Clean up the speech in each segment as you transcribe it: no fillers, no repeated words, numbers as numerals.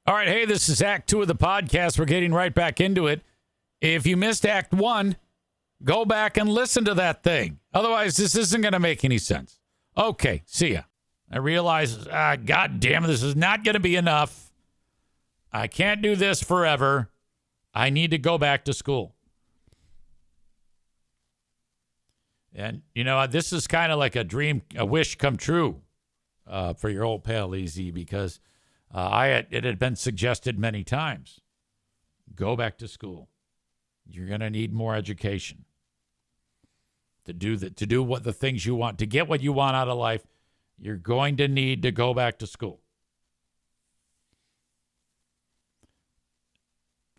All right, hey, this is Act 2 of the podcast. We're getting right back into it. If you missed Act 1, go back and listen to that thing. Otherwise, this isn't going to make any sense. Okay, see ya. I realize, God damn it, this is not going to be enough. I can't do this forever. I need to go back to school. And, you know, this is kind of like a wish come true for your old pal EZ, because it had been suggested many times. Go back to school. You're going to need more education to do what the things you want, to get what you want out of life. You're going to need to go back to school.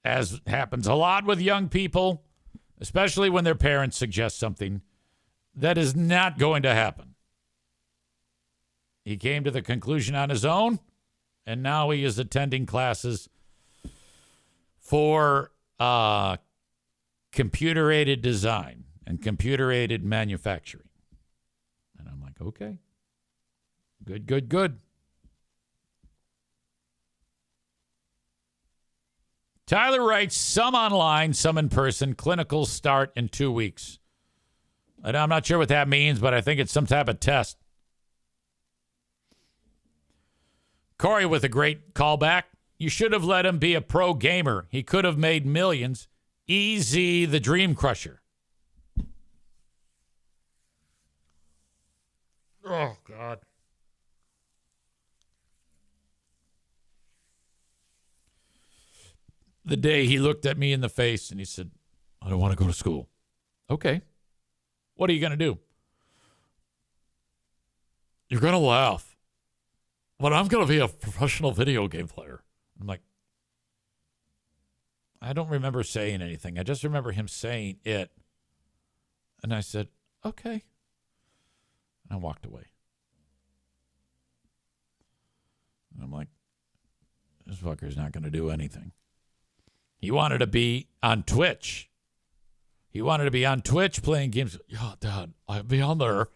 As happens a lot with young people, especially when their parents suggest something that is not going to happen. He came to the conclusion on his own, and now he is attending classes for computer-aided design and computer-aided manufacturing. And I'm like, okay. Good. Tyler writes, some online, some in person. Clinicals start in 2 weeks. I'm not sure what that means, but I think it's some type of test. Corey with a great callback. You should have let him be a pro gamer. He could have made millions. Easy, the dream crusher. Oh, God. The day he looked at me in the face and he said, I don't want to go to school. Okay. What are you going to do? You're going to laugh. But I'm going to be a professional video game player. I'm like, I don't remember saying anything. I just remember him saying it. And I said, okay. And I walked away. And I'm like, this fucker's not going to do anything. He wanted to be on Twitch. He wanted to be on Twitch playing games. Yeah, Dad, I'll be on there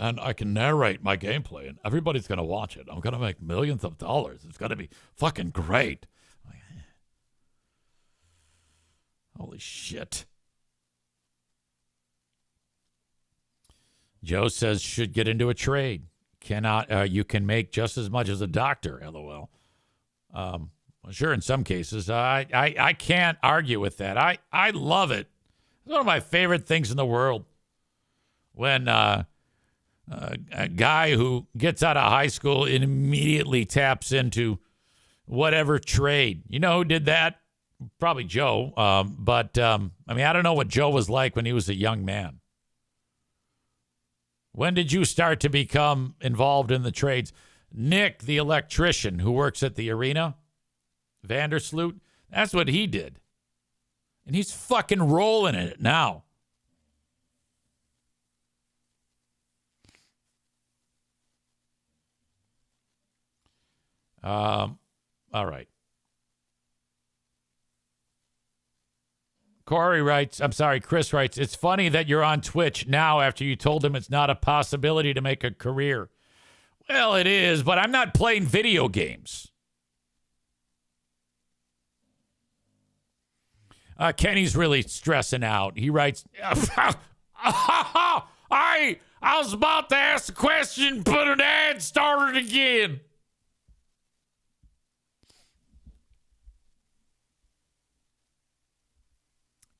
and I can narrate my gameplay and everybody's going to watch it. I'm going to make millions of dollars. It's going to be fucking great. I'm like, holy shit. Joe says should get into a trade. You can make just as much as a doctor, LOL. Well, sure, in some cases. I can't argue with that. I love it. It's one of my favorite things in the world when a guy who gets out of high school and immediately taps into whatever trade. You know who did that? Probably Joe. But I don't know what Joe was like when he was a young man. When did you start to become involved in the trades? Nick, the electrician who works at the arena, Vandersloot, that's what he did. And he's fucking rolling in it now. All right. Chris writes, it's funny that you're on Twitch now after you told him it's not a possibility to make a career. Well, it is, but I'm not playing video games. Kenny's really stressing out. He writes, I was about to ask a question, but an ad started again.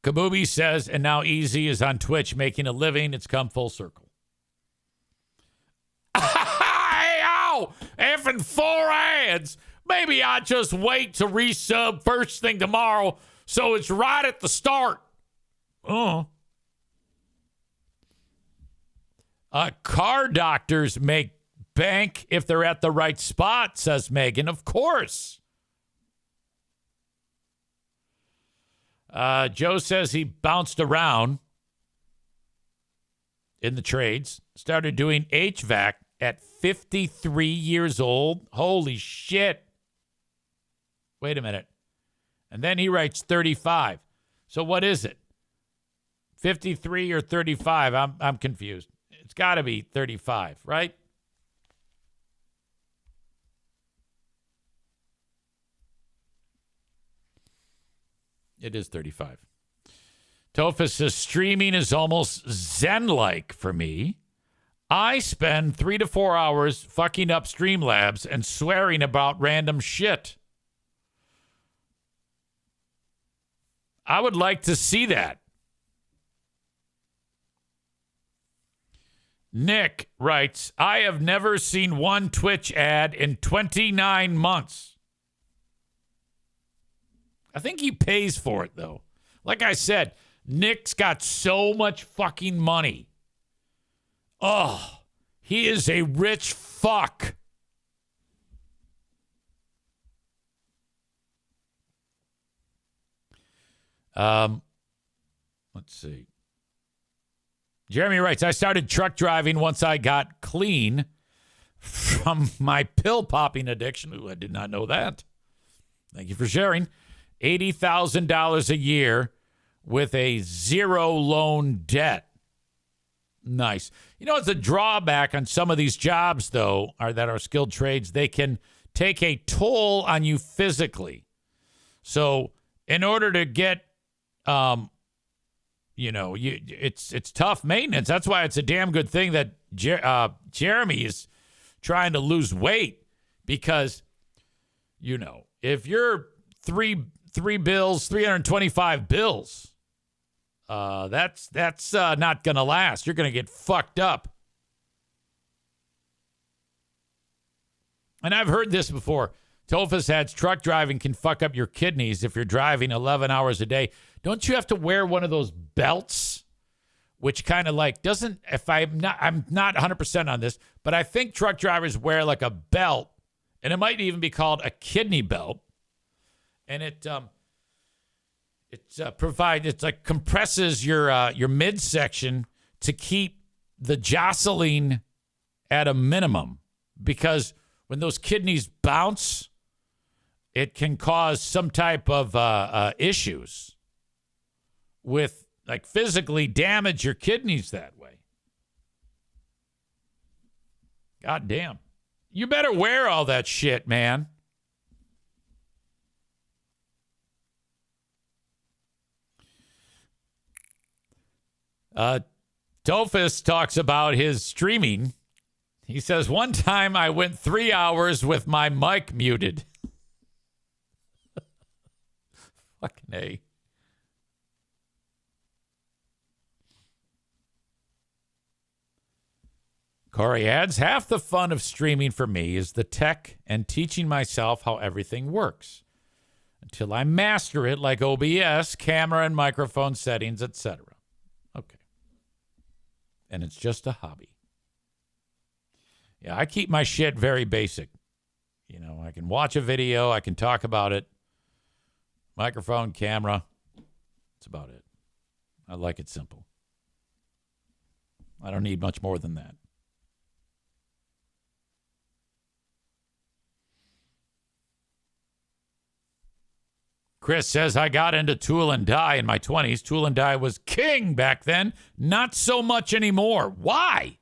Kabubi says, and now Easy is on Twitch making a living. It's come full circle. Hey, ow! Effing 4 ads. Maybe I just wait to resub first thing tomorrow so it's right at the start. Car doctors make bank if they're at the right spot, says Megan. Of course. Joe says he bounced around in the trades, started doing HVAC at 53 years old. Holy shit. Wait a minute. And then he writes 35. So what is it? 53 or 35? I'm confused. It's got to be 35, right? – It is 35. Tophus says, streaming is almost zen-like for me. I spend 3 to 4 hours fucking up Streamlabs and swearing about random shit. I would like to see that. Nick writes, I have never seen one Twitch ad in 29 months. I think he pays for it, though. Like I said, Nick's got so much fucking money. Oh, he is a rich fuck. Let's see. Jeremy writes, I started truck driving once I got clean from my pill popping addiction. Ooh, I did not know that. Thank you for sharing. $80,000 a year with a zero loan debt. Nice. You know, it's a drawback on some of these jobs, though, that are skilled trades. They can take a toll on you physically. So in order to get, it's tough maintenance. That's why it's a damn good thing that Jeremy is trying to lose weight because, if you're three bills, 325 bills, that's not going to last. You're going to get fucked up. And I've heard this before. Tophus adds truck driving can fuck up your kidneys if you're driving 11 hours a day. Don't you have to wear one of those belts, which kind of like doesn't, I'm not 100% on this, but I think truck drivers wear like a belt, and it might even be called a kidney belt. And it compresses your midsection to keep the jostling at a minimum, because when those kidneys bounce, it can cause some type of issues with, like, physically damage your kidneys that way. God damn. You better wear all that shit, man. Tophus talks about his streaming. He says, one time I went 3 hours with my mic muted. Fucking A. Corey adds, half the fun of streaming for me is the tech and teaching myself how everything works until I master it, like OBS, camera and microphone settings, etc. Okay. And it's just a hobby. Yeah, I keep my shit very basic. I can watch a video, I can talk about it. Microphone, camera. That's about it. I like it simple. I don't need much more than that. Chris says, I got into tool and die in my 20s. Tool and die was king back then. Not so much anymore. Why?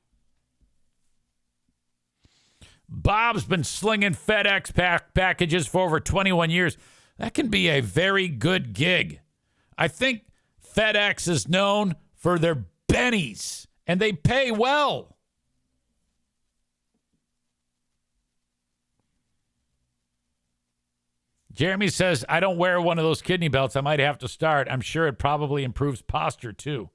Bob's been slinging FedEx packages for over 21 years. That can be a very good gig. I think FedEx is known for their bennies, and they pay well. Jeremy says, I don't wear one of those kidney belts. I might have to start. I'm sure it probably improves posture, too.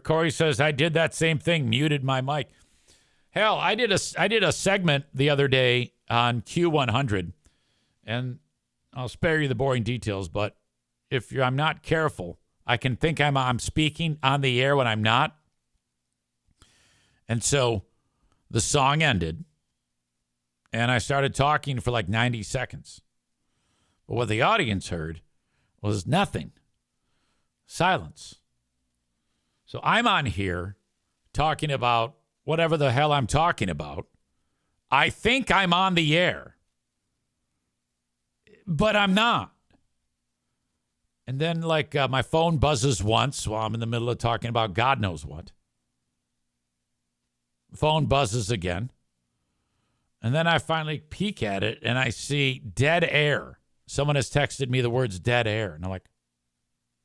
Corey says, I did that same thing, muted my mic. Hell, I did a segment the other day on Q100, and I'll spare you the boring details, but if I'm not careful, I can think I'm speaking on the air when I'm not. And so the song ended, and I started talking for like 90 seconds. But what the audience heard was nothing. Silence. So I'm on here talking about whatever the hell I'm talking about. I think I'm on the air, but I'm not. And then, my phone buzzes once while I'm in the middle of talking about God knows what. phone buzzes again. And then I finally peek at it and I see dead air. Someone has texted me the words dead air. And I'm like,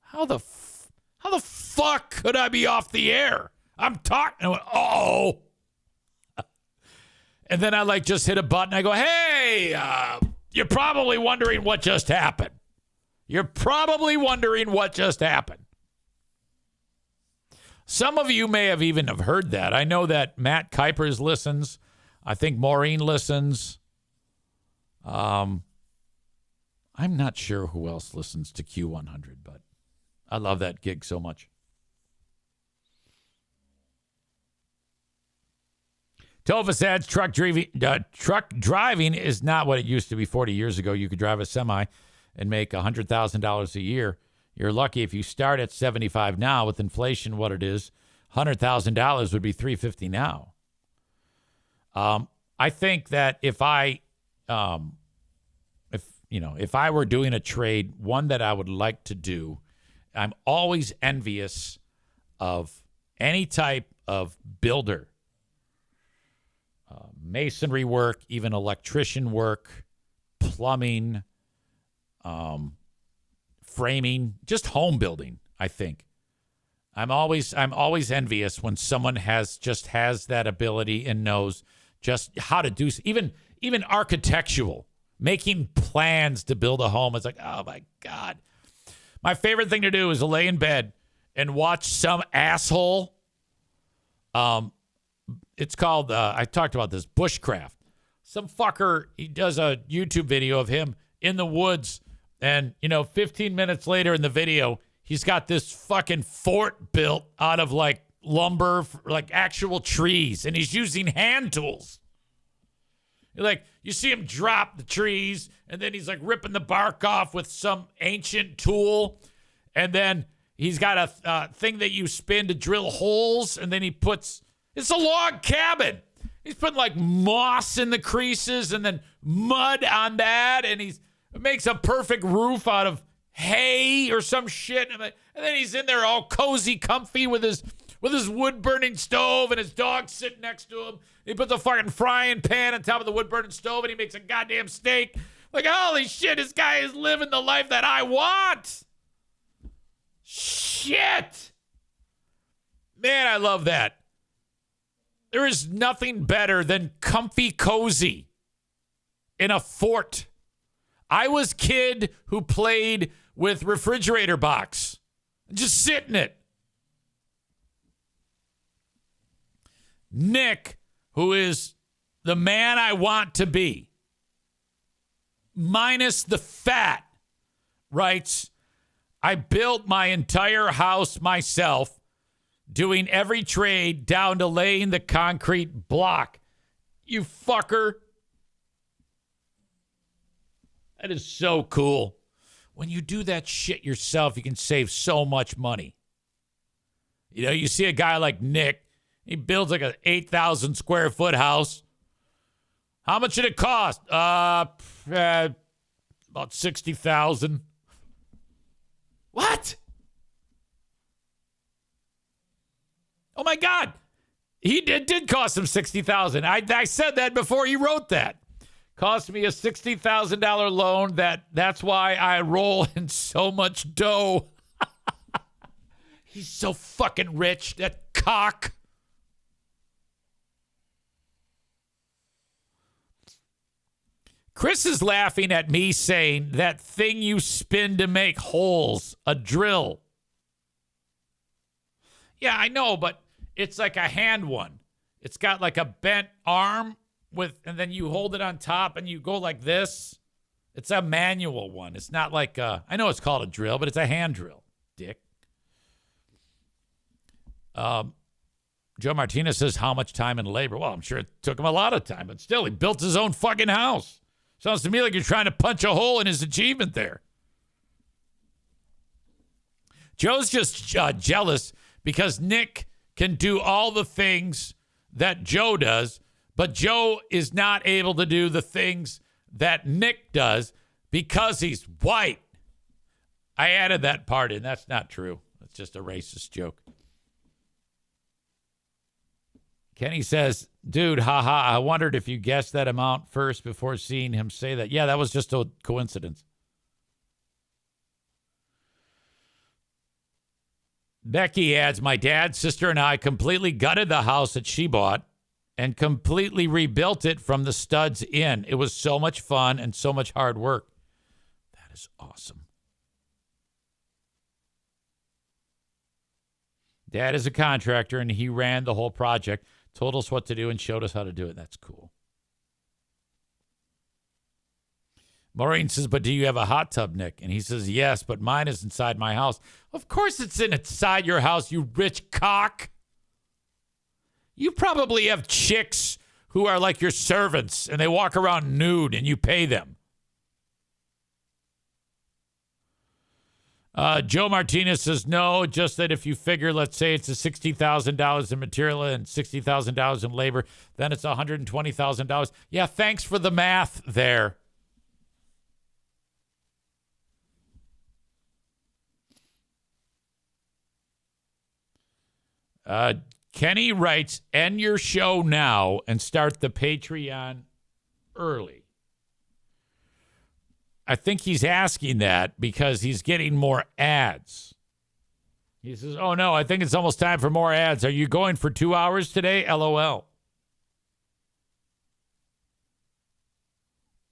how the fuck could I be off the air? I'm talking. I went, oh. And then I just hit a button. I go, hey, you're probably wondering what just happened. You're probably wondering what just happened. Some of you may have even have heard that. I know that Matt Kuipers listens. I think Maureen listens. I'm not sure who else listens to Q100, but I love that gig so much. Tova says truck driving is not what it used to be 40 years ago. You could drive a semi and make $100,000 a year. You're lucky if you start at 75 now. With inflation, what it is, $100,000 would be $350 now. I think that if I were doing a trade, one that I would like to do, I'm always envious of any type of builder, masonry work, even electrician work, plumbing, framing, just home building. I think I'm always envious when someone has that ability and knows just how to do even architectural, making plans to build a home. It's like, oh my God. My favorite thing to do is to lay in bed and watch some asshole. It's called, I talked about this, bushcraft. Some fucker, he does a YouTube video of him in the woods. And, 15 minutes later in the video, he's got this fucking fort built out of lumber, actual trees. And he's using hand tools. You see him drop the trees, and then he's ripping the bark off with some ancient tool. And then he's got a thing that you spin to drill holes. And then it's a log cabin. He's putting moss in the creases and then mud on that. And he makes a perfect roof out of hay or some shit. And then he's in there all cozy, comfy with his wood-burning stove and his dog sitting next to him. He puts a fucking frying pan on top of the wood-burning stove and he makes a goddamn steak. Holy shit, this guy is living the life that I want. Shit. Man, I love that. There is nothing better than comfy cozy in a fort. I was kid who played with refrigerator box. Just sit in it. Nick, who is the man I want to be, minus the fat, writes, I built my entire house myself, doing every trade down to laying the concrete block. You fucker. That is so cool. When you do that shit yourself, you can save so much money. You see a guy like Nick, he builds an 8,000 square foot house. How much did it cost? About 60,000. What? Oh my God. He did cost him 60,000. I said that before he wrote that. Cost me a $60,000 loan. That's why I roll in so much dough. He's so fucking rich, that cock. Chris is laughing at me saying that thing you spin to make holes, a drill. Yeah, I know, but it's like a hand one. It's got a bent arm and then you hold it on top and you go like this. It's a manual one. It's not I know it's called a drill, but it's a hand drill, dick. Joe Martinez says, how much time and labor? Well, I'm sure it took him a lot of time, but still, he built his own fucking house. Sounds to me like you're trying to punch a hole in his achievement there. Joe's just jealous because Nick can do all the things that Joe does, but Joe is not able to do the things that Nick does because he's white. I added that part in. That's not true. That's just a racist joke. Kenny says, dude, haha, I wondered if you guessed that amount first before seeing him say that. Yeah, that was just a coincidence. Becky adds, my dad, sister, and I completely gutted the house that she bought and completely rebuilt it from the studs in. It was so much fun and so much hard work. That is awesome. Dad is a contractor, and he ran the whole project, told us what to do, and showed us how to do it. That's cool. Maureen says, but do you have a hot tub, Nick? And he says, yes, but mine is inside my house. Of course it's inside your house, you rich cock. You probably have chicks who are like your servants, and they walk around nude, and you pay them. Joe Martinez says, no, just that if you figure, let's say it's a $60,000 in material and $60,000 in labor, then it's $120,000. Yeah, thanks for the math there. Kenny writes, end your show now and start the Patreon early. I think he's asking that because he's getting more ads. He says, oh, no, I think it's almost time for more ads. Are you going for 2 hours today? LOL.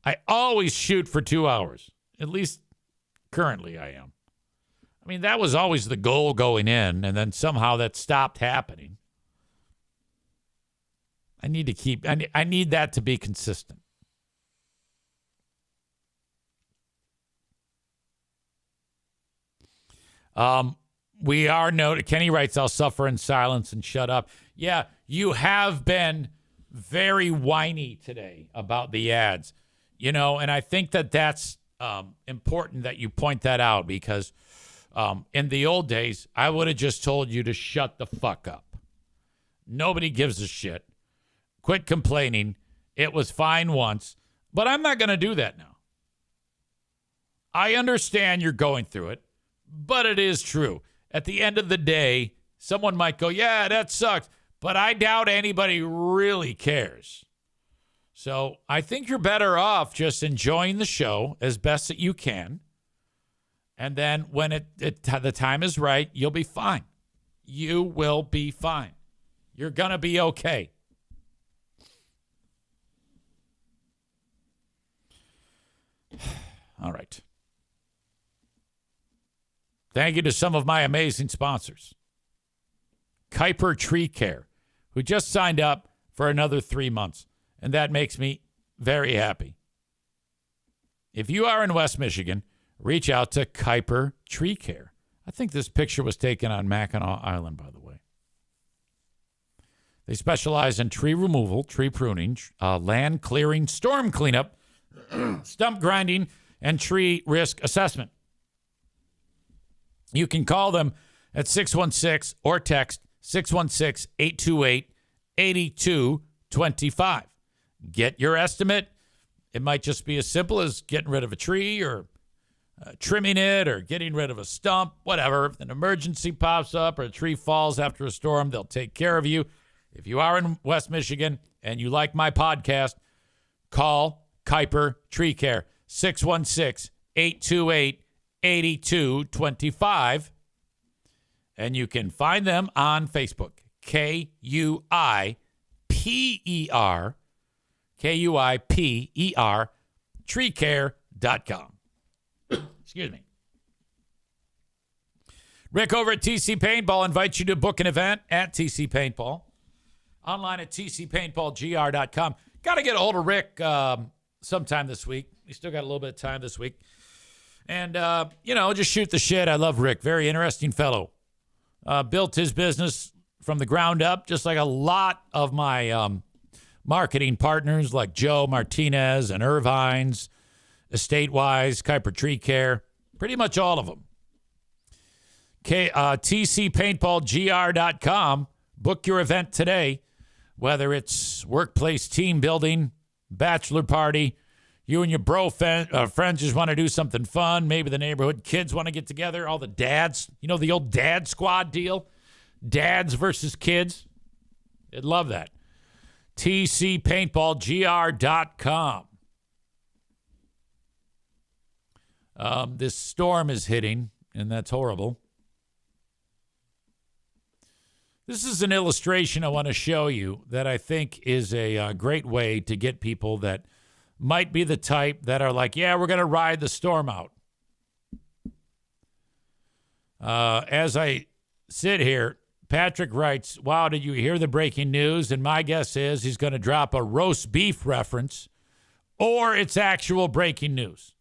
I always shoot for 2 hours. At least currently I am. I mean, that was always the goal going in, and then somehow that stopped happening. I need that to be consistent. Kenny writes, I'll suffer in silence and shut up. Yeah, you have been very whiny today about the ads, and I think that's important that you point that out because in the old days, I would have just told you to shut the fuck up. Nobody gives a shit. Quit complaining. It was fine once, but I'm not going to do that now. I understand you're going through it, but it is true. At the end of the day, someone might go, yeah, that sucks, but I doubt anybody really cares. So I think you're better off just enjoying the show as best that you can. And then when the time is right, you'll be fine. You will be fine. You're going to be okay. All right. Thank you to some of my amazing sponsors. Kuiper Tree Care, who just signed up for another 3 months. And that makes me very happy. If you are in West Michigan, reach out to Kuiper Tree Care. I think this picture was taken on Mackinac Island, by the way. They specialize in tree removal, tree pruning, land clearing, storm cleanup, stump grinding, and tree risk assessment. You can call them at 616 or text 616-828-8225. Get your estimate. It might just be as simple as getting rid of a tree or trimming it or getting rid of a stump, whatever. If an emergency pops up or a tree falls after a storm, they'll take care of you. If you are in West Michigan and you like my podcast, call Kuiper Tree Care, 616-828-8225. And you can find them on Facebook, Kuiper, Kuiper, treecare.com. Excuse me. Rick over at TC Paintball invites you to book an event at TC Paintball. Online at tcpaintballgr.com. Got to get a hold of Rick sometime this week. We still got a little bit of time this week. And, just shoot the shit. I love Rick. Very interesting fellow. Built his business from the ground up, just like a lot of my marketing partners like Joe Martinez and Irvine's, Estate-Wise, Kuiper Tree Care, pretty much all of them. tcpaintballgr.com. Book your event today, whether it's workplace team building, bachelor party, you and your friends just want to do something fun. Maybe the neighborhood kids want to get together. All the dads, the old dad squad deal. Dads versus kids. I'd love that. tcpaintballgr.com. This storm is hitting, and that's horrible. This is an illustration I want to show you that I think is a great way to get people that might be the type that are like, yeah, we're going to ride the storm out. As I sit here, Patrick writes, wow, did you hear the breaking news? And my guess is he's going to drop a roast beef reference or it's actual breaking news.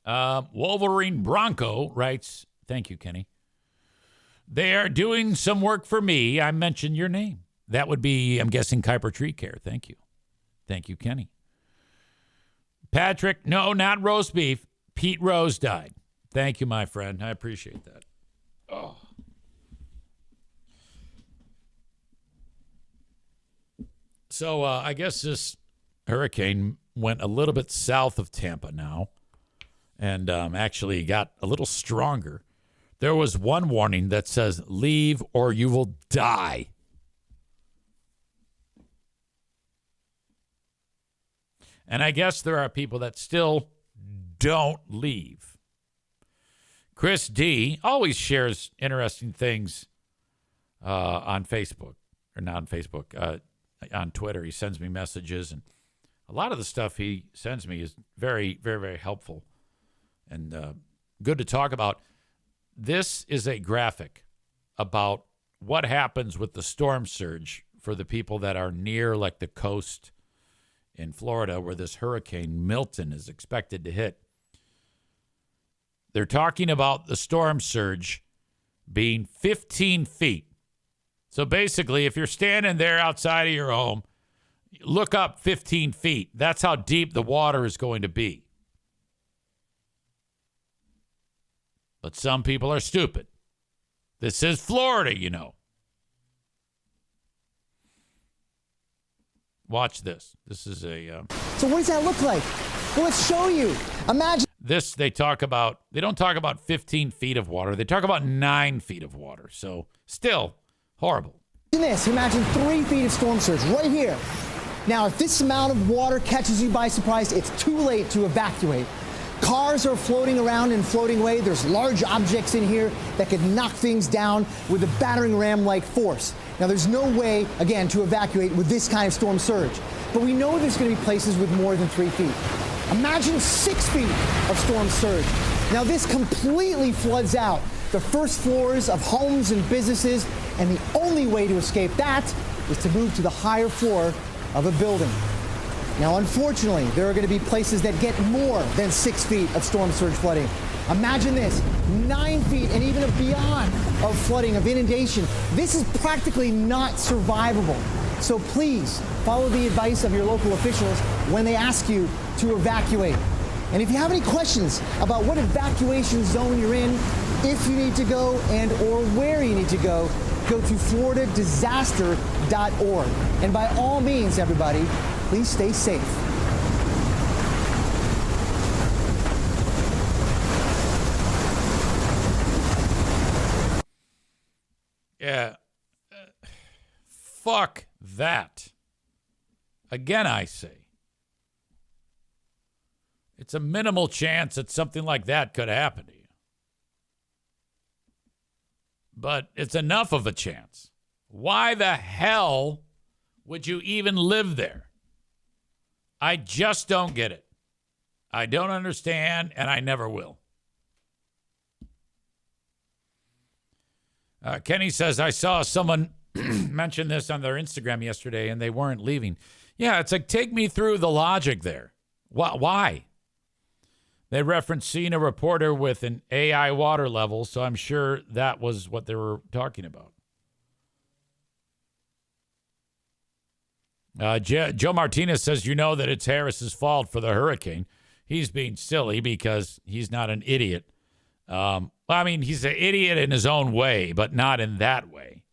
Wolverine Bronco writes, thank you, Kenny. They are doing some work for me. I mentioned your name. That would be, I'm guessing, Kuiper Tree Care. Thank you. Thank you, Kenny. Patrick, no, not roast beef. Pete Rose died. Thank you, my friend. I appreciate that. Oh. So I guess this hurricane went a little bit south of Tampa now and actually got a little stronger. There was one warning that says, leave or you will die. And I guess there are people that still don't leave. Chris D. always shares interesting things on Facebook, or not on Facebook, on Twitter. He sends me messages, and a lot of the stuff he sends me is very, very, very helpful and good to talk about. This is a graphic about what happens with the storm surge for the people that are near, like, the coast in Florida where this hurricane Milton is expected to hit. They're talking about the storm surge being 15 feet. So basically, if you're standing there outside of your home, look up 15 feet. That's how deep the water is going to be. But some people are stupid. This is Florida, you know. Watch this. This is a... So what does that look like? Well, let's show you. Imagine... This, they don't talk about 15 feet of water. They talk about 9 feet of water. So, still, horrible. This. Imagine 3 feet of storm surge right here. Now, if this amount of water catches you by surprise, it's too late to evacuate. Cars are floating around and floating away. There's large objects in here that could knock things down with a battering ram-like force. Now, there's no way, again, to evacuate with this kind of storm surge. But we know there's going to be places with more than 3 feet. Imagine 6 feet of storm surge. Now, this completely floods out the first floors of homes and businesses, and the only way to escape that is to move to the higher floor of a building. Now, unfortunately, there are going to be places that get more than 6 feet of storm surge flooding. Imagine this, 9 feet and even beyond of flooding, of inundation. This is practically not survivable. So please follow the advice of your local officials when they ask you to evacuate. And if you have any questions about what evacuation zone you're in, if you need to go and or where you need to go to floridadisaster.org. And by all means, everybody, please stay safe. Yeah. Fuck that. Again, I say. It's a minimal chance that something like that could happen to you. But it's enough of a chance. Why the hell would you even live there? I just don't get it. I don't understand, and I never will. Kenny says, I saw someone mention this on their Instagram yesterday, and they weren't leaving. Yeah, it's like, take me through the logic there. Why? They referenced seeing a reporter with an AI water level, so I'm sure that was what they were talking about. Joe Martinez says, you know that it's Harris's fault for the hurricane. He's being silly because he's not an idiot. I mean, he's an idiot in his own way, but not in that way.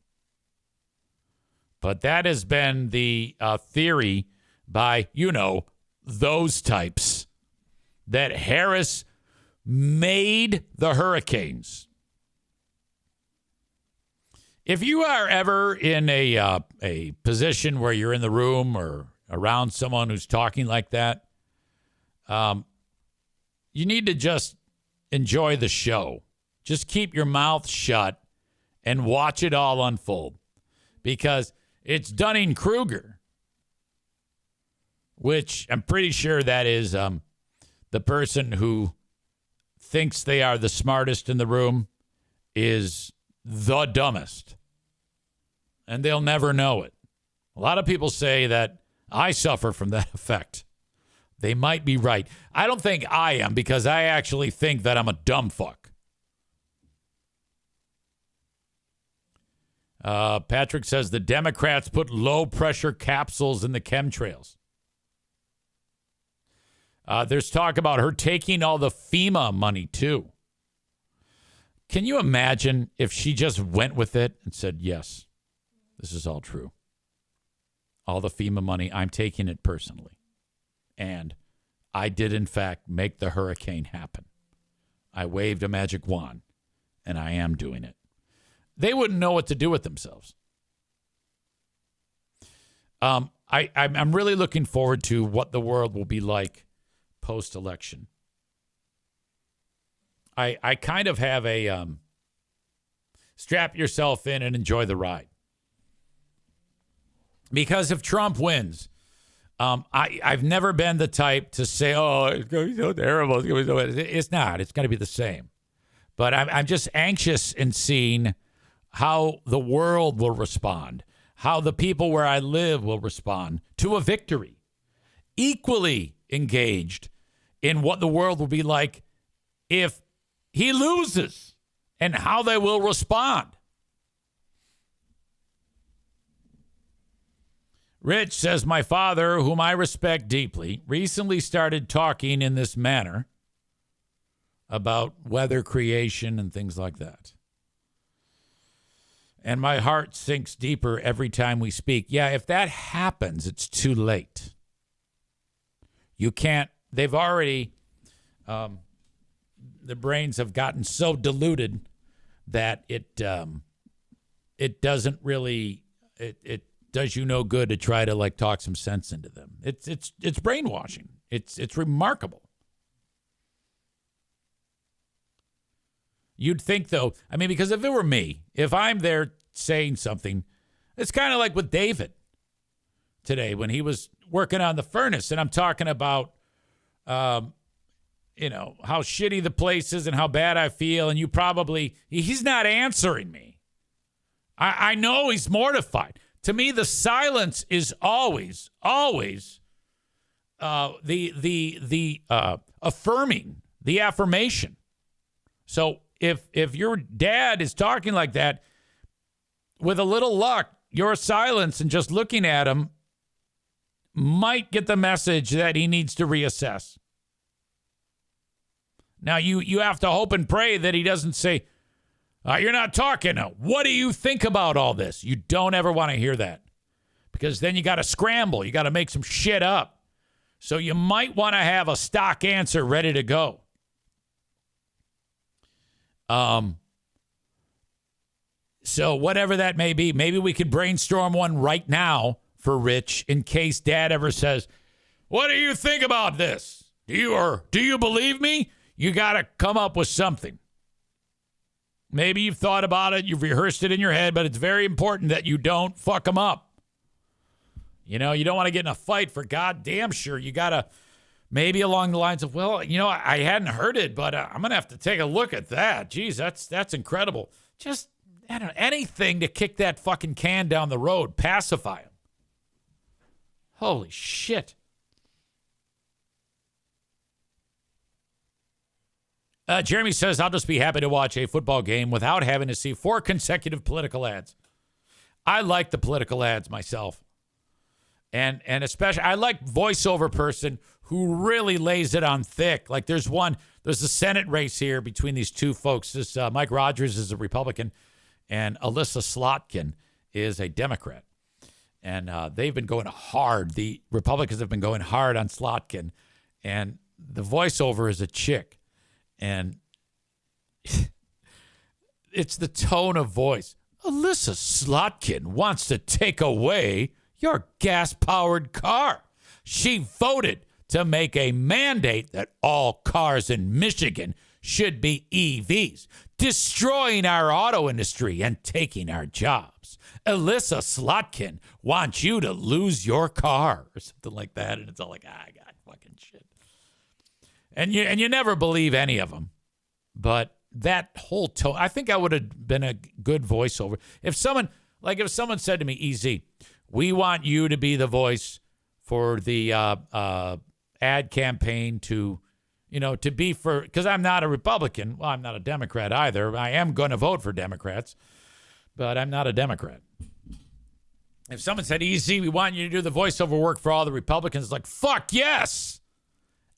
But that has been the theory by, those types, that Harris made the hurricanes. If you are ever in a position where you're in the room or around someone who's talking like that, you need to just enjoy the show. Just keep your mouth shut and watch it all unfold, because it's Dunning-Kruger, which I'm pretty sure that is the person who thinks they are the smartest in the room is the dumbest, and they'll never know it. A lot of people say that I suffer from that effect. They might be right. I don't think I am, because I actually think that I'm a dumb fuck. Patrick says the Democrats put low-pressure capsules in the chemtrails. There's talk about her taking all the FEMA money, too. Can you imagine if she just went with it and said, yes, this is all true. All the FEMA money, I'm taking it personally. And I did, in fact, make the hurricane happen. I waved a magic wand, and I am doing it. They wouldn't know what to do with themselves. I'm really looking forward to what the world will be like post-election. I kind of have a strap yourself in and enjoy the ride. Because if Trump wins, I've never been the type to say, oh, it's going to be so terrible. It's not. It's going to be the same. But I'm just anxious in seeing how the world will respond, how the people where I live will respond to a victory. Equally engaged in what the world will be like if he loses and how they will respond. Rich says, my father, whom I respect deeply, recently started talking in this manner about weather creation and things like that. And my heart sinks deeper every time we speak. Yeah, if that happens, it's too late. You can't, they've already, the brains have gotten so diluted that it doesn't really, it does you no good to try to like talk some sense into them. It's brainwashing. It's remarkable. You'd think, though, I mean, because if it were me, if I'm there saying something, it's kind of like with David today when he was working on the furnace, and I'm talking about, how shitty the place is and how bad I feel, and he's not answering me. I know he's mortified. To me, the silence is always the affirming, the affirmation. So if your dad is talking like that, with a little luck, your silence and just looking at him might get the message that he needs to reassess. Now, you have to hope and pray that he doesn't say, you're not talking. What do you think about all this? You don't ever want to hear that, because then you got to scramble. You got to make some shit up. So you might want to have a stock answer ready to go. So whatever that may be, maybe we could brainstorm one right now for Rich in case Dad ever says, what do you think about this? Do you believe me? You got to come up with something. Maybe you've thought about it, you've rehearsed it in your head, but it's very important that you don't fuck them up. You don't want to get in a fight for goddamn sure. You got to maybe along the lines of, well, I hadn't heard it, but I'm going to have to take a look at that. Geez, that's incredible. Just, I don't know, anything to kick that fucking can down the road, pacify him. Holy shit. Jeremy says, I'll just be happy to watch a football game without having to see 4 consecutive political ads. I like the political ads myself. And especially, I like voiceover person who really lays it on thick. Like there's a Senate race here between these two folks. This Mike Rogers is a Republican and Alyssa Slotkin is a Democrat. And they've been going hard. The Republicans have been going hard on Slotkin. And the voiceover is a chick. And it's the tone of voice. Alyssa Slotkin wants to take away your gas-powered car. She voted to make a mandate that all cars in Michigan should be EVs, destroying our auto industry and taking our jobs. Alyssa Slotkin wants you to lose your car or something like that. And it's all like, I got fucking shit. And you never believe any of them. But that whole tone, I think I would have been a good voiceover. If someone said to me, EZ, we want you to be the voice for the ad campaign to be for, because I'm not a Republican. Well, I'm not a Democrat either. I am going to vote for Democrats, but I'm not a Democrat. If someone said, EZ, we want you to do the voiceover work for all the Republicans, it's like, fuck yes.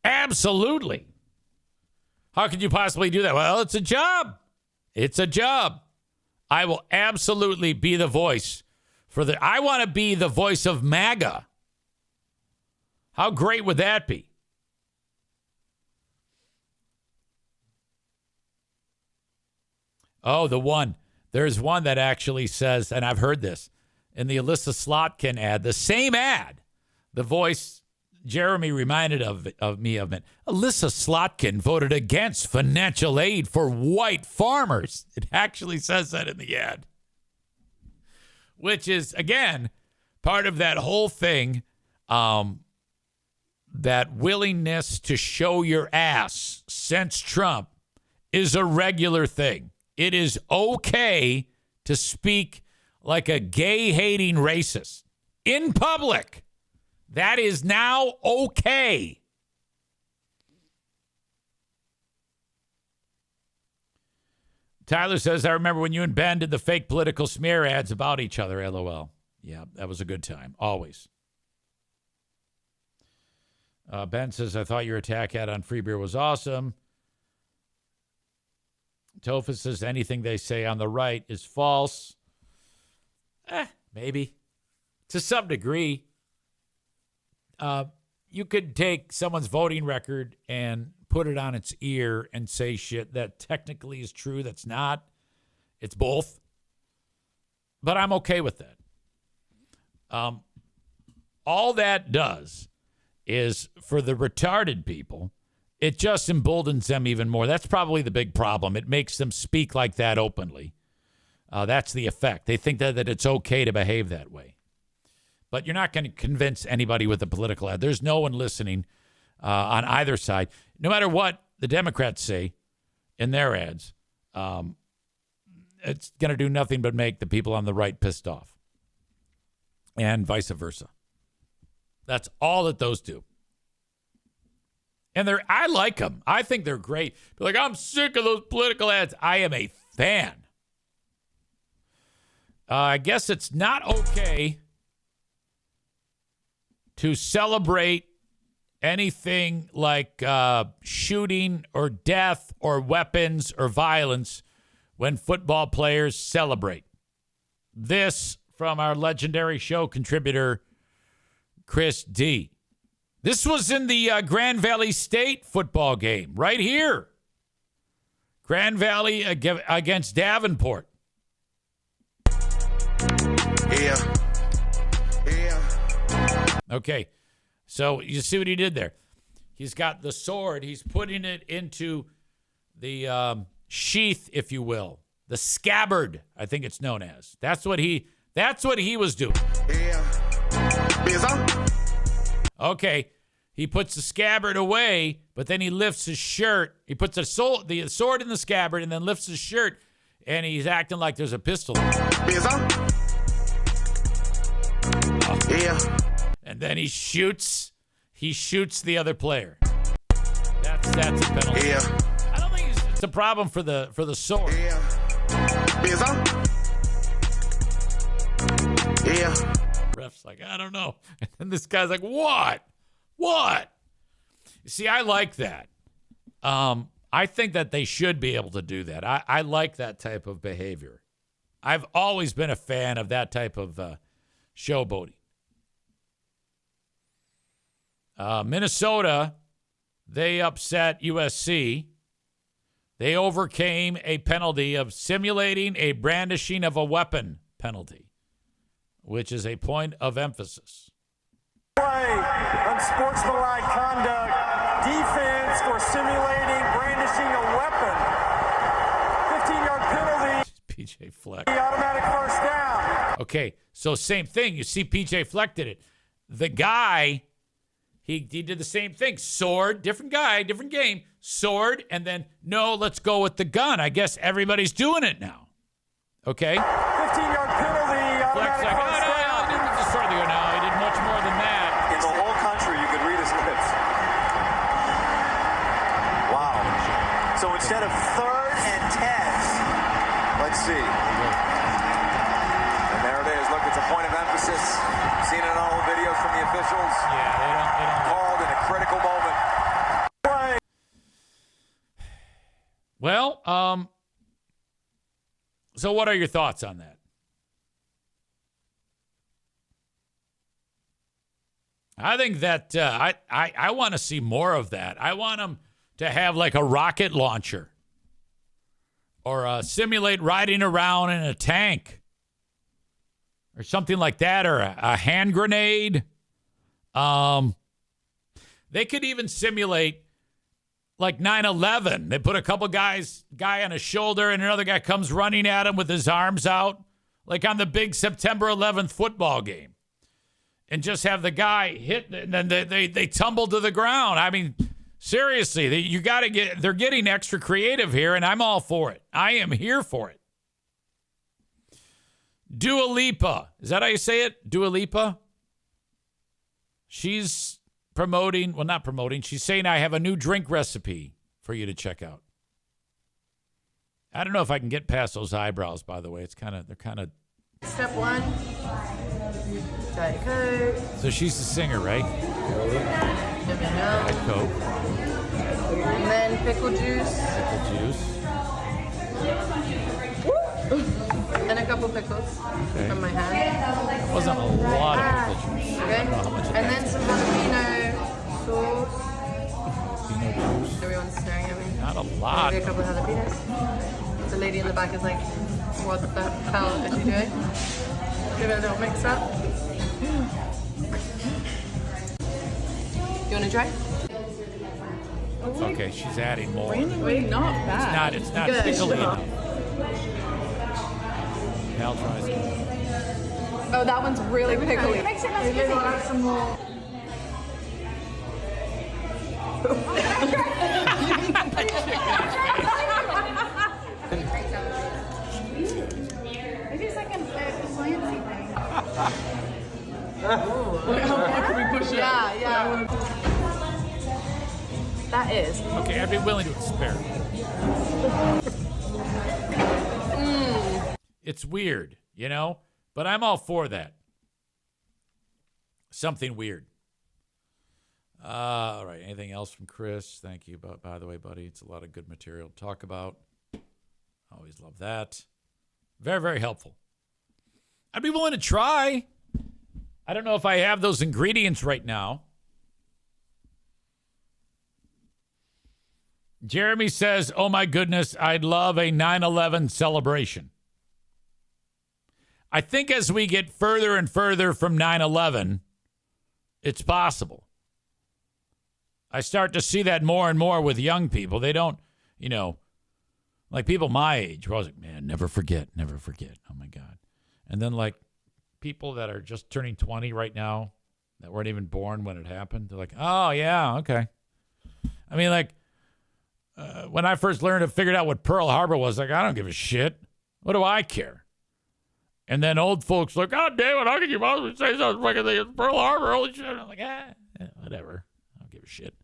Absolutely. How could you possibly do that? Well, it's a job. It's a job. I will absolutely be the voice I want to be the voice of MAGA. How great would that be? Oh, there's one that actually says, and I've heard this, in the Alyssa Slotkin ad, the same ad, the voice Jeremy reminded me of it. Alyssa Slotkin voted against financial aid for white farmers. It actually says that in the ad. Which is, again, part of that whole thing, that willingness to show your ass since Trump is a regular thing. It is okay to speak like a gay-hating racist in public. That is now okay. Tyler says, I remember when you and Ben did the fake political smear ads about each other, LOL. Yeah, that was a good time. Always. Ben says, I thought your attack ad on free beer was awesome. Tofa says, anything they say on the right is false. Maybe. To some degree. You could take someone's voting record and put it on its ear and say shit that technically is true. That's not. It's both. But I'm okay with that. All that does is, for the retarded people, it just emboldens them even more. That's probably the big problem. It makes them speak like that openly. That's the effect. They think that it's okay to behave that way. But you're not going to convince anybody with a political ad. There's no one listening on either side. No matter what the Democrats say in their ads, it's going to do nothing but make the people on the right pissed off. And vice versa. That's all that those do. And I like them. I think they're great. They're like, I'm sick of those political ads. I am a fan. I guess it's not okay to celebrate anything like shooting or death or weapons or violence when football players celebrate. This from our legendary show contributor, Chris D. This was in the Grand Valley State football game right here. Grand Valley against Davenport. Yeah. Okay, so you see what he did there. He's got the sword. He's putting it into the sheath, if you will, the scabbard. I think it's known as. That's what he was doing. Okay, he puts the scabbard away, but then he lifts his shirt. He puts the sword in the scabbard and then lifts his shirt, and he's acting like there's a pistol. And then he shoots the other player. That's a penalty. I don't think it's a problem for the sword. Ref's like, I don't know. And then this guy's like, what? You see, I like that. I think that they should be able to do that. I like that type of behavior. I've always been a fan of that type of showboating. Minnesota, they upset USC They overcame a penalty of simulating a brandishing of a weapon penalty, which is a point of emphasis. Unsportsmanlike conduct, defense for simulating brandishing a weapon. 15-yard penalty. PJ Fleck. The automatic first down. Okay, so same thing. You see PJ Fleck did it. The guy, he did the same thing. Sword, different guy, different game. Sword, and then, no, let's go with the gun. I guess everybody's doing it now. Okay? 15-yard penalty. Fleck's like, oh, no, I didn't destroy the gun. No, he did much more than that. In the whole country, you could read his lips. Wow. So instead of 3rd and 10, let's see. And there it is. Look, it's a point of emphasis. Seen it in all the videos from the officials. Yeah, they don't. Called in a critical moment. Well, so what are your thoughts on that? I think that I want to see more of that. I want them to have like a rocket launcher or simulate riding around in a tank or something like that, or a hand grenade. They could even simulate like 9/11. They put a couple guy on his shoulder and another guy comes running at him with his arms out, like on the big September 11th football game. And just have the guy hit, and then they tumble to the ground. I mean, seriously, they're getting extra creative here, and I'm all for it. I am here for it. Dua Lipa, is that how you say it? Dua Lipa? She's she's saying I have a new drink recipe for you to check out. I don't know if I can get past those eyebrows, by the way. They're kind of. Step 1, Diet Coke. So she's the singer, right? Diet Coke. And then pickle juice. Pickle juice. And a couple pickles from my hand. That wasn't a lot of pickle juice. Okay. I don't know how much of And that. then some jalapeno sauce. Jalapeno juice. Everyone's staring at me. Not a lot. Maybe a couple of jalapenos. The lady in the back is like, what the hell is she doing? Give it a little mix up. You want to try? Okay, she's adding more. Really not bad. It's not Good. pickly enough. Cal tries it. Oh, that one's really pickly. Makes it less pickly. Add some more. Maybe it's like a slancy thing. How can we push it? Yeah. That is. Okay, I'd be willing to experiment. It's weird, but I'm all for that. Something weird. All right, anything else from Chris? Thank you, by the way, buddy. It's a lot of good material to talk about. Always love that. Very, very helpful. I'd be willing to try. I don't know if I have those ingredients right now. Jeremy says, oh my goodness, I'd love a 9/11 celebration. I think as we get further and further from 9/11, it's possible. I start to see that more and more with young people. They don't, like people my age, I was like, man, never forget. Oh my God. And then like people that are just turning 20 right now that weren't even born when it happened, they're like, oh yeah, okay. I mean, like, when I first figured out what Pearl Harbor was, like, I don't give a shit. What do I care? And then old folks like, God damn it, how can you possibly say something like it's Pearl Harbor? Holy shit. I'm like, whatever. I don't give a shit.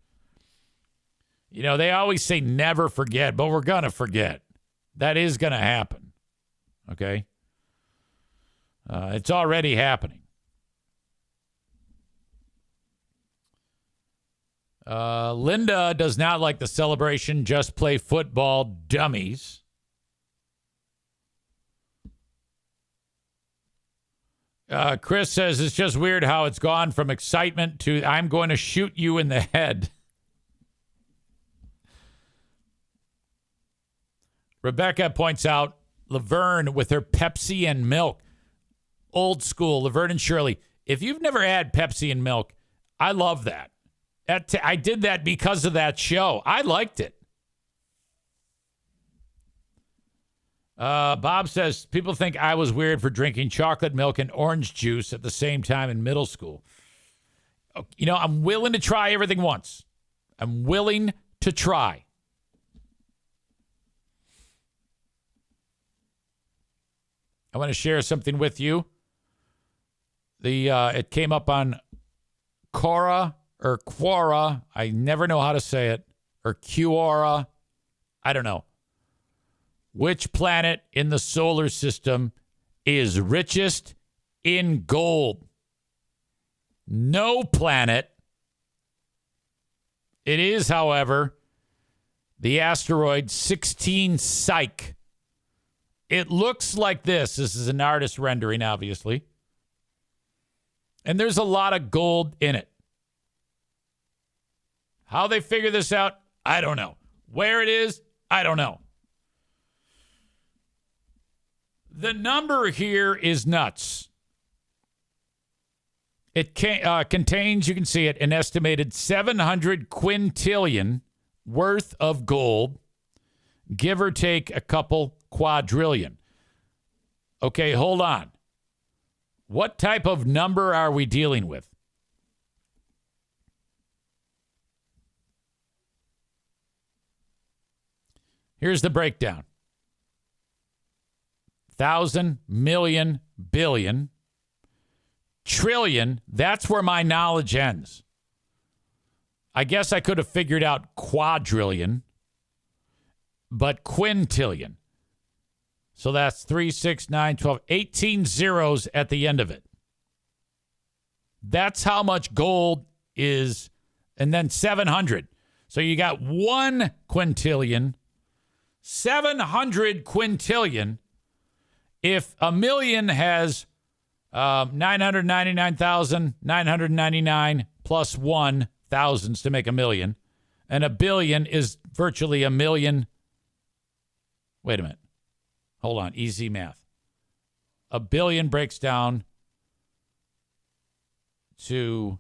They always say never forget, but we're going to forget. That is going to happen. Okay? It's already happening. Linda does not like the celebration. Just play football, dummies. Chris says it's just weird how it's gone from excitement to I'm going to shoot you in the head. Rebecca points out Laverne with her Pepsi and milk. Old school, Laverne and Shirley. If you've never had Pepsi and milk, I love that. I did that because of that show. I liked it. Bob says, people think I was weird for drinking chocolate milk and orange juice at the same time in middle school. You know, I'm willing to try everything once. I'm willing to try. I want to share something with you. It came up on Quora or Quora. I never know how to say it. Or Quora. I don't know. Which planet in the solar system is richest in gold? No planet. It is, however, the asteroid 16 Psyche. It looks like this. This is an artist rendering, obviously. And there's a lot of gold in it. How they figure this out, I don't know. Where it is, I don't know. The number here is nuts. It contains, you can see it, an estimated 700 quintillion worth of gold, give or take a couple quadrillion. Okay, hold on. What type of number are we dealing with? Here's the breakdown. 1,000, million, billion, trillion. That's where my knowledge ends. I guess I could have figured out quadrillion, but quintillion. So that's 3, 6, 9, 12, 18 zeros at the end of it. That's how much gold is, and then 700. So you got 1 quintillion, 700 quintillion. If a million has 999,999 plus 1 thousands to make a million, and a billion is virtually a million. Wait a minute. Hold on. Easy math. A billion breaks down to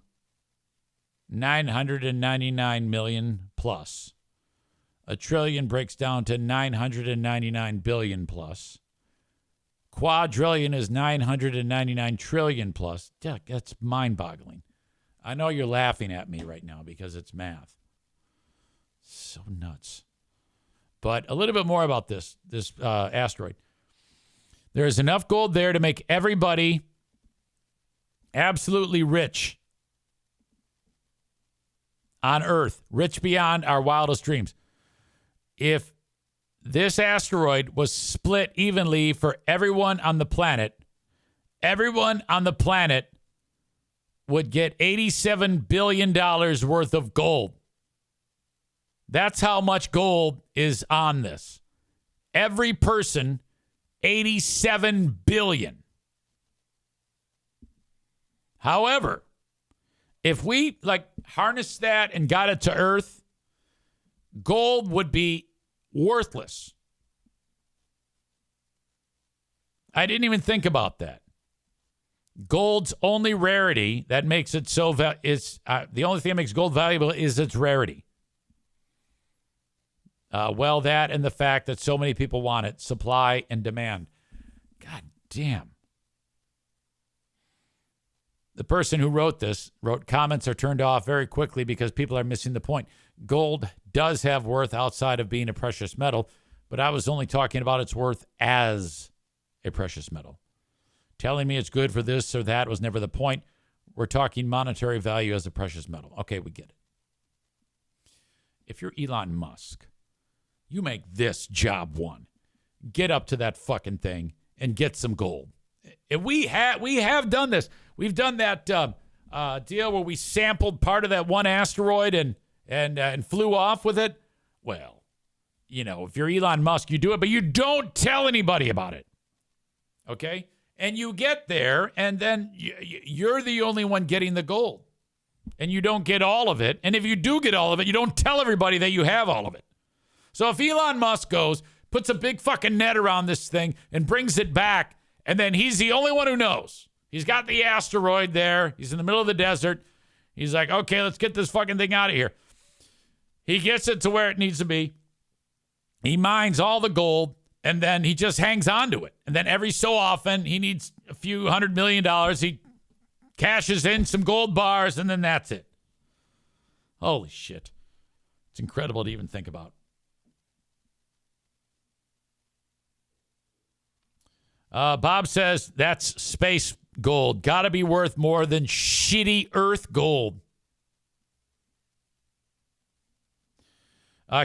999 million plus. A trillion breaks down to 999 billion plus. Quadrillion is 999 trillion plus. Yeah, that's mind-boggling. I know you're laughing at me right now because it's math. So nuts. But a little bit more about this asteroid. There is enough gold there to make everybody absolutely rich on Earth, rich beyond our wildest dreams. If this asteroid was split evenly for everyone on the planet would get $87 billion worth of gold. That's how much gold is on this. Every person, 87 billion. However, if we harness that and got it to Earth, gold would be worthless. I didn't even think about that. Gold's only rarity that makes it so the only thing that makes gold valuable is its rarity. That and the fact that so many people want it, supply and demand. God damn. The person who wrote this wrote comments are turned off very quickly because people are missing the point. Gold does have worth outside of being a precious metal, but I was only talking about its worth as a precious metal. Telling me it's good for this or that was never the point. We're talking monetary value as a precious metal. Okay, we get it. If you're Elon Musk, you make this job one. Get up to that fucking thing and get some gold. We have done this. We've done that deal where we sampled part of that one asteroid and flew off with it. Well, if you're Elon Musk, you do it, but you don't tell anybody about it. Okay? And you get there, and then you're the only one getting the gold. And you don't get all of it. And if you do get all of it, you don't tell everybody that you have all of it. So if Elon Musk goes, puts a big fucking net around this thing and brings it back. And then he's the only one who knows. He's got the asteroid there. He's in the middle of the desert. He's like, okay, let's get this fucking thing out of here. He gets it to where it needs to be. He mines all the gold, and then he just hangs on to it. And then every so often, he needs a few $100 million. He cashes in some gold bars, and then that's it. Holy shit. It's incredible to even think about. Bob says that's space gold. Got to be worth more than shitty Earth gold.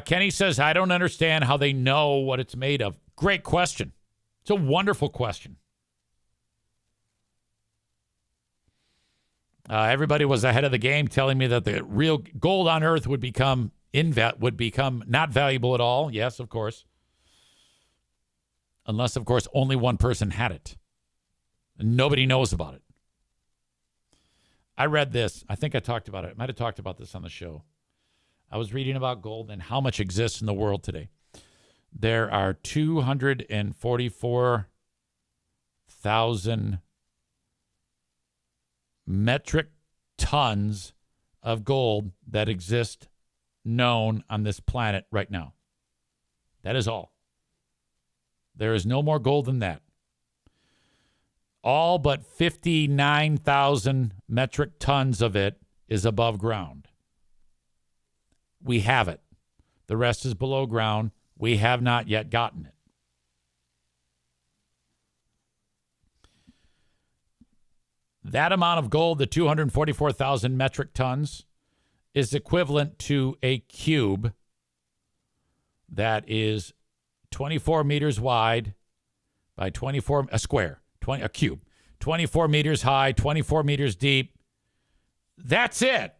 Kenny says, I don't understand how they know what it's made of. Great question. It's a wonderful question. Everybody was ahead of the game telling me that the real gold on Earth would become not valuable at all. Yes, of course. Unless, of course, only one person had it. And nobody knows about it. I read this. I think I talked about it. I might have talked about this on the show. I was reading about gold and how much exists in the world today. There are 244,000 metric tons of gold that exist known on this planet right now. That is all. There is no more gold than that. All but 59,000 metric tons of it is above ground. We have it. The rest is below ground. We have not yet gotten it. That amount of gold, the 244,000 metric tons, is equivalent to a cube that is 24 meters wide by 24, a cube, 24 meters high, 24 meters deep. That's it.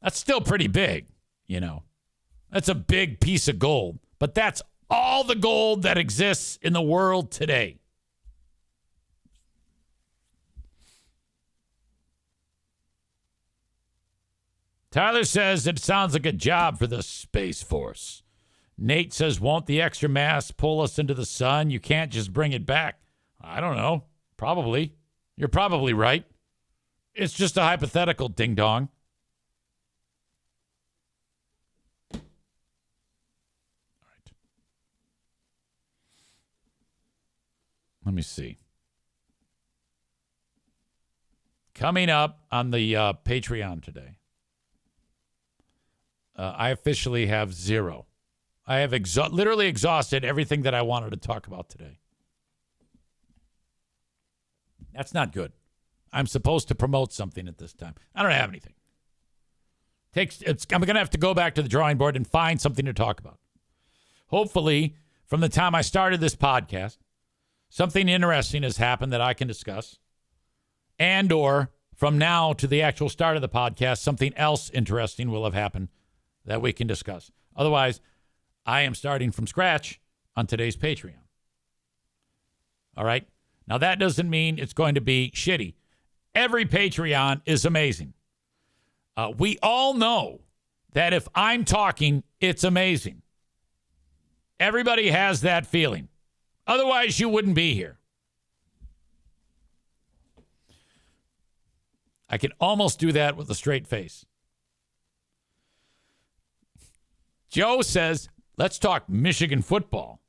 That's still pretty big, you know. That's a big piece of gold. But that's all the gold that exists in the world today. Tyler says it sounds like a job for the Space Force. Nate says, won't the extra mass pull us into the sun? You can't just bring it back. I don't know. Probably. You're probably right. It's just a hypothetical, ding-dong. Let me see. Coming up on the Patreon today, I officially have 0. I have literally exhausted everything that I wanted to talk about today. That's not good. I'm supposed to promote something at this time. I don't have anything. I'm going to have to go back to the drawing board and find something to talk about. Hopefully, from the time I started this podcast, something interesting has happened that I can discuss. And or from now to the actual start of the podcast, something else interesting will have happened that we can discuss. Otherwise, I am starting from scratch on today's Patreon. All right? Now, that doesn't mean it's going to be shitty. Every Patreon is amazing. We all know that if I'm talking, it's amazing. Everybody has that feeling. Otherwise, you wouldn't be here. I can almost do that with a straight face. Joe says, let's talk Michigan football.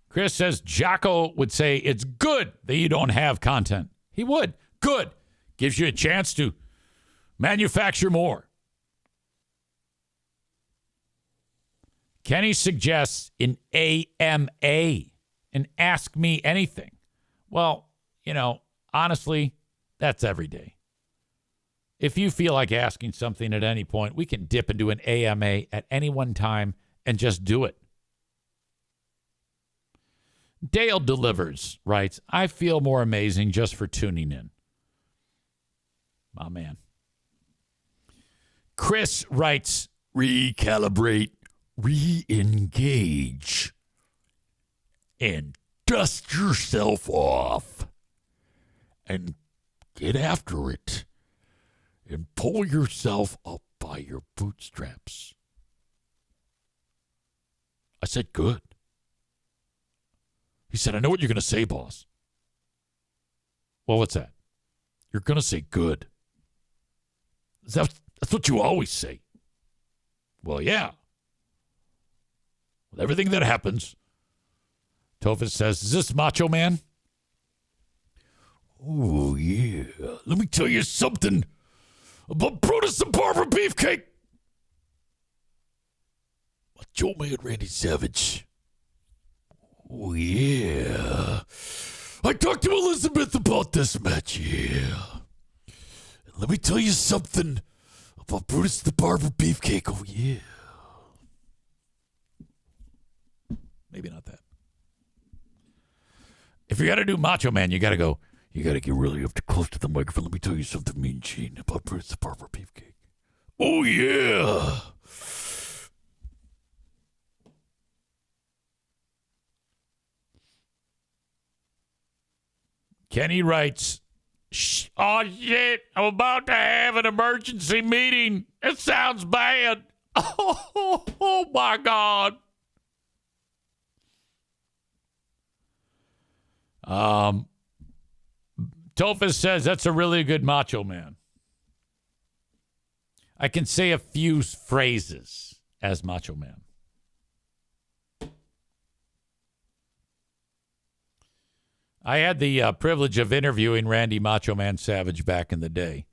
Chris says, Jocko would say it's good that you don't have content. He would. Good. Gives you a chance to manufacture more. Kenny suggests an AMA, an Ask Me Anything. Well, you know, honestly, that's every day. If you feel like asking something at any point, we can dip into an AMA at any one time and just do it. Dale Delivers writes, I feel more amazing just for tuning in. My man. Chris writes, recalibrate, re-engage, and dust yourself off and get after it and pull yourself up by your bootstraps. I said, good. He said, I know what you're going to say, boss. Well, what's that? You're going to say good. That's what you always say. Well, yeah. With everything that happens, Topher says, is this Macho Man? Oh, yeah. Let me tell you something about Brutus the Barber Beefcake. Macho Man Randy Savage. Oh, yeah. I talked to Elizabeth about this match, yeah. And let me tell you something about Brutus the Barber Beefcake. Oh, yeah. Maybe not that. If you got to do Macho Man, you got to go. You got to get really up to close to the microphone. Let me tell you something, Mean Gene, about Brutus the Barber Beefcake. Oh, yeah. Kenny writes, oh, shit, I'm about to have an emergency meeting. It sounds bad. Oh my God. Tophus says that's a really good Macho Man. I can say a few phrases as Macho Man. I had the privilege of interviewing Randy Macho Man Savage back in the day.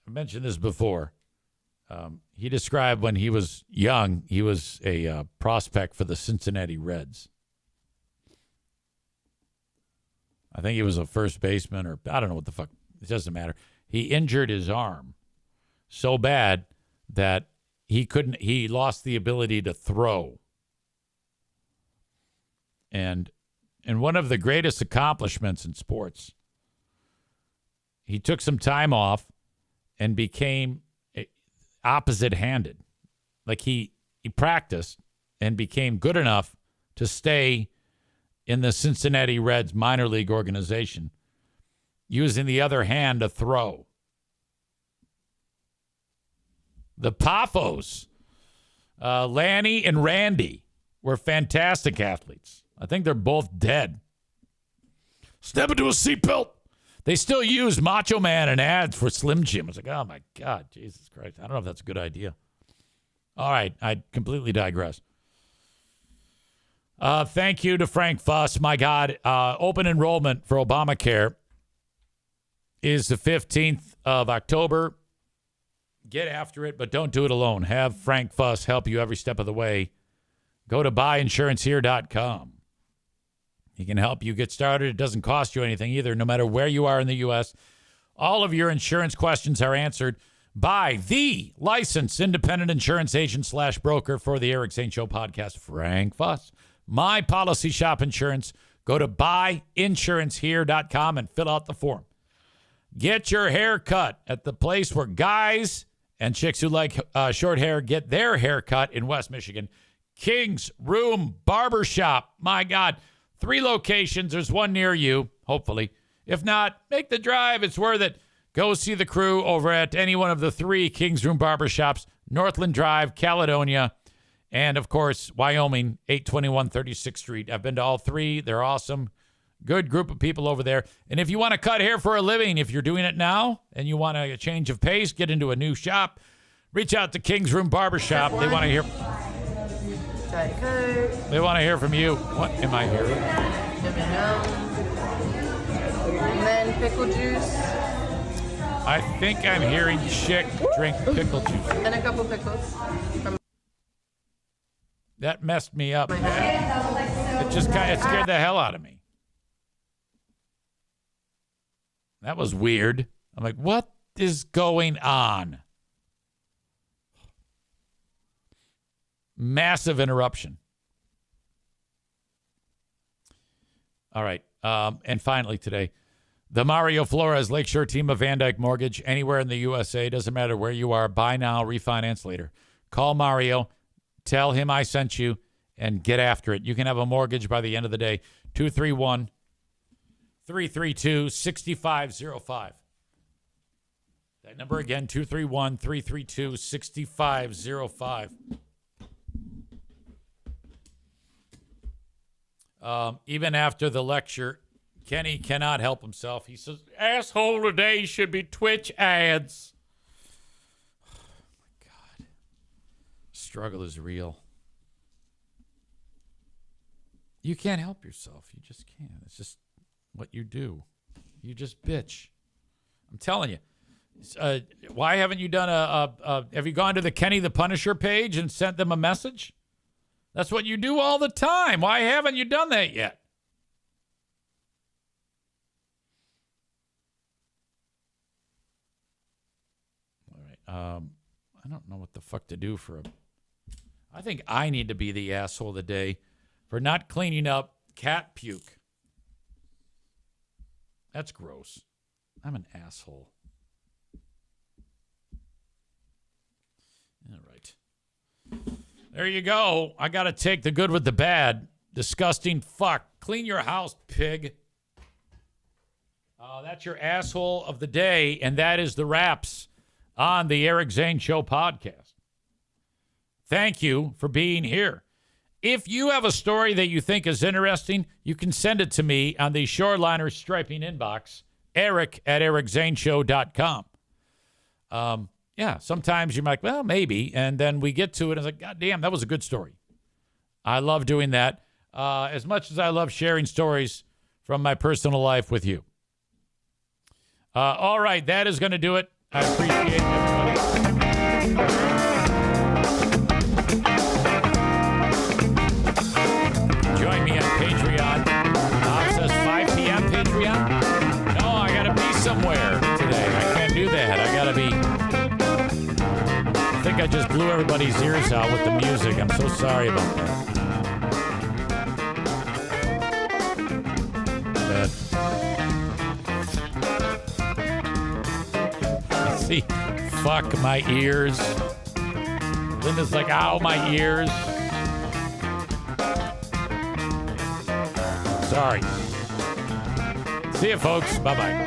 I mentioned this before. He described when he was young, he was a prospect for the Cincinnati Reds. I think he was a first baseman, or I don't know what the fuck. It doesn't matter. He injured his arm so bad that he lost the ability to throw. And one of the greatest accomplishments in sports, he took some time off and became opposite-handed. Like he practiced and became good enough to stay in the Cincinnati Reds minor league organization, using the other hand to throw. The Paphos, Lanny and Randy, were fantastic athletes. I think they're both dead. Step into a seatbelt. They still use Macho Man in ads for Slim Jim. It's like, oh my God, Jesus Christ. I don't know if that's a good idea. All right, I completely digress. Thank you to Frank Fuss. My God, open enrollment for Obamacare is the 15th of October. Get after it, but don't do it alone. Have Frank Fuss help you every step of the way. Go to buyinsurancehere.com. He can help you get started. It doesn't cost you anything either, no matter where you are in the U.S. All of your insurance questions are answered by the licensed independent insurance agent / broker for the Eric St. Show podcast, Frank Fuss. My Policy Shop Insurance. Go to buyinsurancehere.com and fill out the form. Get your hair cut at the place where guys and chicks who like short hair get their hair cut in West Michigan. King's Room Barbershop. My God, 3 locations. There's one near you, hopefully. If not, make the drive. It's worth it. Go see the crew over at any one of the 3 King's Room Barbershops, Northland Drive, Caledonia, and, of course, Wyoming, 821 36th Street. I've been to all 3. They're awesome. Good group of people over there. And if you want to cut hair for a living, if you're doing it now and you want a change of pace, get into a new shop, reach out to King's Room Barbershop. They want to hear... They want to hear from you. What am I hearing? And then pickle juice. I think I'm hearing chick drink pickle juice. And a couple pickles. That messed me up. It just kind of scared the hell out of me. That was weird. I'm like, what is going on? Massive interruption. All right. And finally today, the Mario Flores Lakeshore team of Van Dyke Mortgage, anywhere in the USA, doesn't matter where you are, buy now, refinance later. Call Mario, tell him I sent you, and get after it. You can have a mortgage by the end of the day. 231-332-6505. That number again, 231-332-6505. Even after the lecture, Kenny cannot help himself. He says, asshole today should be Twitch ads. Oh, my God. Struggle is real. You can't help yourself. You just can't. It's just what you do. You just bitch. I'm telling you. Why haven't you done have you gone to the Kenny the Punisher page and sent them a message? That's what you do all the time. Why haven't you done that yet? All right. I don't know what the fuck to do I think I need to be the asshole of the day for not cleaning up cat puke. That's gross. I'm an asshole. All right. There you go. I got to take the good with the bad. Disgusting fuck. Clean your house, pig. That's your asshole of the day, and that is the wraps on the Eric Zane Show podcast. Thank you for being here. If you have a story that you think is interesting, you can send it to me on the Shoreliner Striping inbox, eric@ericzaneshow.com. Yeah, sometimes you're like, well, maybe. And then we get to it and it's like, God damn, that was a good story. I love doing that as much as I love sharing stories from my personal life with you. All right, that is going to do it. I appreciate everybody. Join me on Patreon. Bob says 5 p.m. Patreon. No, I got to be somewhere today. I can't do that. I got to be... I think I just blew everybody's ears out with the music. I'm so sorry about that. See, fuck my ears. Linda's like, ow, my ears. Sorry. See you, folks. Bye-bye.